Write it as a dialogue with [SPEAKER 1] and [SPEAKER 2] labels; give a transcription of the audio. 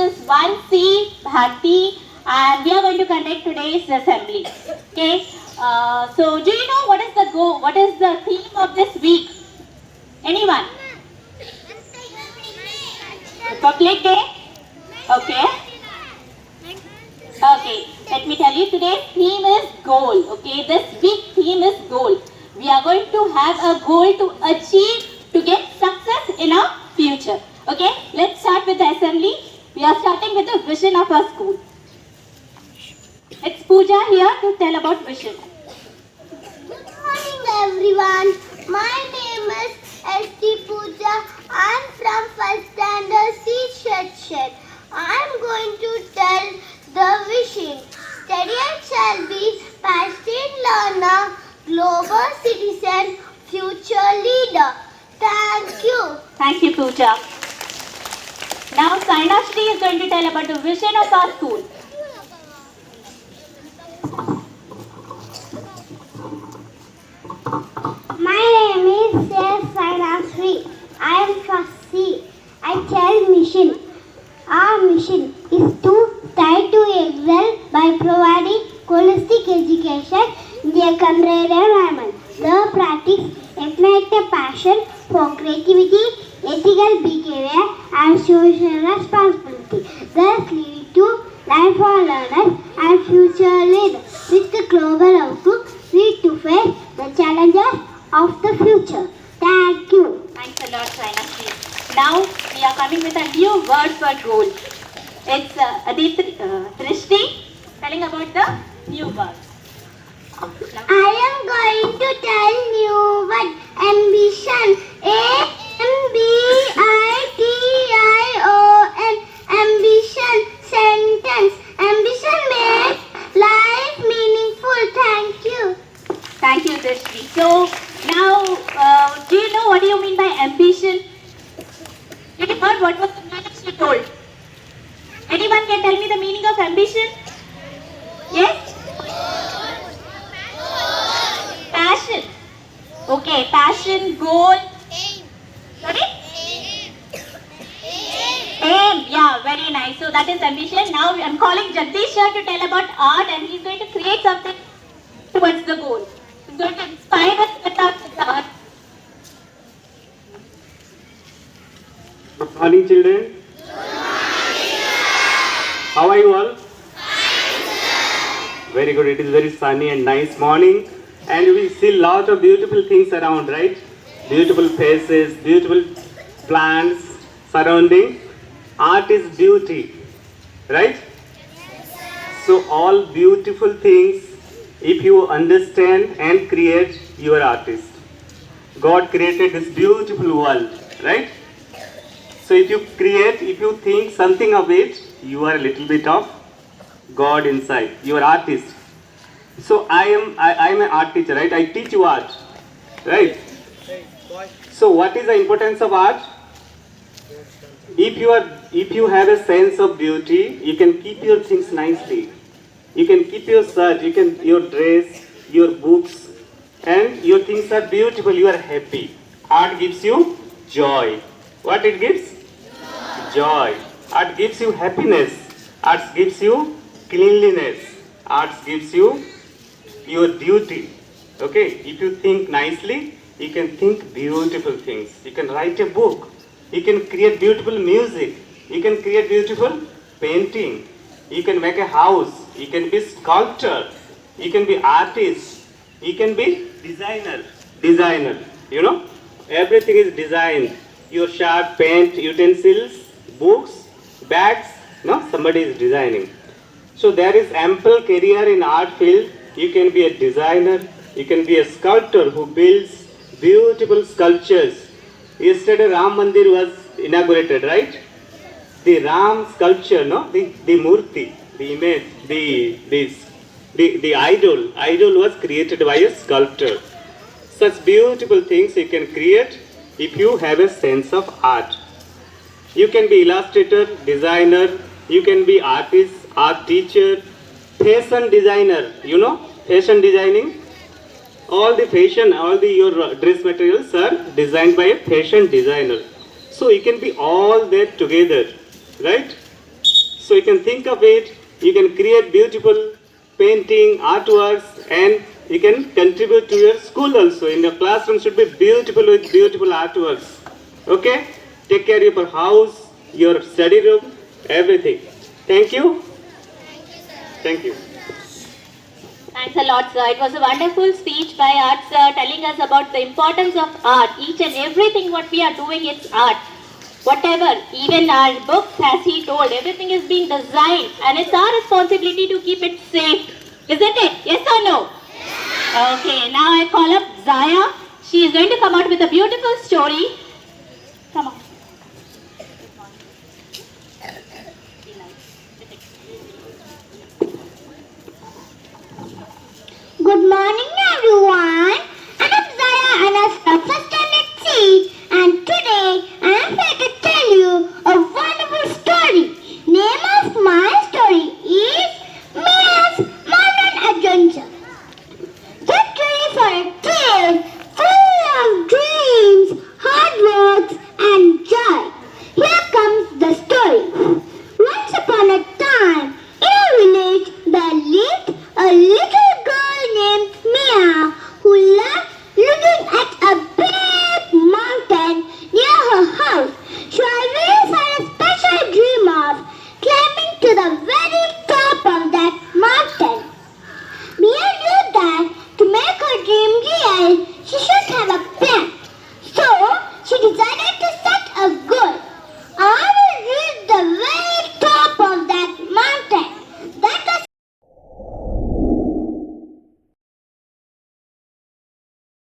[SPEAKER 1] is 1C, Bharti, and we are going to conduct today's assembly. Okay. So, do you know what is the goal? What is the theme of this week? Anyone? Republic Day. Okay. Okay. Let me tell you, today's theme is goal. Okay. This week theme is goal. We are going to have a goal to achieve to get success in our future. Okay. Let's start with the assembly. We are starting with the vision of our school. It's Pooja here to tell about vision.
[SPEAKER 2] Good morning everyone. My name is S.T. Pooja. I am from first standard C section. I am going to tell the vision. Study shall be passionate learner, global citizen, future leader. Thank you.
[SPEAKER 1] Thank you, Pooja. Now, Sainashri is going to tell about the vision of our school.
[SPEAKER 2] My name is Sainashri. I am from C. I tell mission. Our mission is to try to excel by providing holistic education in the controlled environment. The practice ignite a passion for creativity, ethical behavior, and social responsibility, thus leading to lifelong learners and future leaders. With the global outlook, we to face the challenges of the future. Thank you.
[SPEAKER 1] Thanks a lot, Sainashri. Now, we are coming with a new word for goal. It's Trishti telling about the new word.
[SPEAKER 2] I am going to tell you what ambition. A-M-B-I-T-I-O-N. Ambition. Sentence. Ambition makes life meaningful. Thank you.
[SPEAKER 1] Thank you, Trishti. So, now, do you know what do you mean by ambition? Did you heard what was the meaning she told? Anyone can tell me the meaning of ambition? Yes? Passion. Okay, passion, goal. Sorry? Aim. Yeah, very nice. So that is ambition. Now I'm calling Jagdish here to tell about art, and he's going to create something towards the goal. He's going to inspire us with art.
[SPEAKER 3] Good morning, children. How are you all? Very good. It is very sunny and nice morning, and we see lot of beautiful things around, right? Beautiful faces, beautiful plants surrounding. Art is beauty, right? So all beautiful things, if you understand and create, you are artist. God created this beautiful world, right? So if you create, if you think something of it, you are a little bit of God inside. You are artist. So I am an art teacher, right? I teach you art, right? So what is the importance of art? If you have a sense of beauty, you can keep your things nicely. You can keep your shirt, your dress, your books, and your things are beautiful. You are happy. Art gives you joy. What it gives? Joy. Art gives you happiness. Art gives you cleanliness. Art gives you your duty. Okay? If you think nicely, you can think beautiful things. You can write a book. You can create beautiful music. You can create beautiful painting. You can make a house. You can be sculptor. You can be artist. You can be designer. You know, everything is designed. Your shirt, paint, utensils, books, bags. No, somebody is designing. So there is ample career in art field. You can be a designer. You can be a sculptor who builds beautiful sculptures. Yesterday Ram Mandir was inaugurated, right? The Ram sculpture, no, the Murti, the image, the idol was created by a sculptor. Such beautiful things you can create if you have a sense of art. You can be illustrator, designer, you can be artist, art teacher, fashion designer, you know, fashion designing. All your dress materials are designed by a fashion designer. So you can be all that together, right? So you can think of it, you can create beautiful painting, artworks, and you can contribute to your school also. In your classroom should be beautiful with beautiful artworks. Okay? Take care of your house, your study room, everything. Thank you. Thank you.
[SPEAKER 1] Thanks a lot, sir. It was a wonderful speech by Art sir telling us about the importance of art. Each and everything what we are doing, it's art. Whatever, even our books, as he told, everything is being designed and it's our responsibility to keep it safe. Isn't it? Yes or no? Okay, now I call up Zaya. She is going to come out with a beautiful story. Come on.